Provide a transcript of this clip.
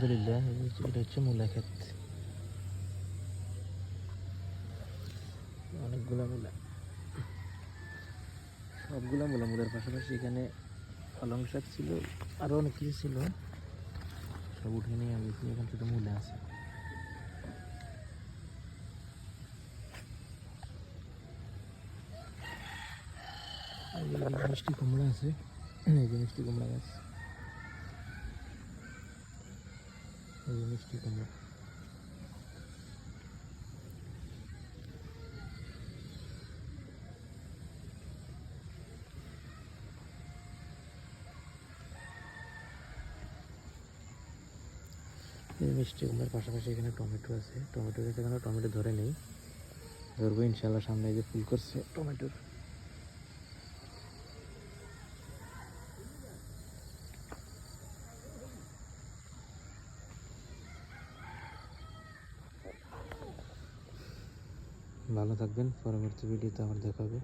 আলহামদুলিল্লাহ এটা হচ্ছে মূলা ক্ষেত, অনেকগুলা মূলা, সবগুলা মূলা। মূলার পাশাপাশি এখানে পালং শাক ছিল, আরও অনেক কিছু ছিল, সব উঠে নিয়ে আমি এখানে শুধু মূলা আছে। মিষ্টি কুমড়া আছে, এই যে মিষ্টি কুমড়া গাছ, এই যে মিষ্টি কুমড়া। এই মিষ্টি কুমড়ার পাশাপাশি এখানে টমেটো আছে, টমেটো গাছ এখানে টমেটো ধরে নেই, ধরবো ইনশাল্লাহ। সামনে এই যে ফুল করছে টমেটোর। ভালো থাকবেন, পরবর্তী ভিডিওতে আবার দেখা হবে।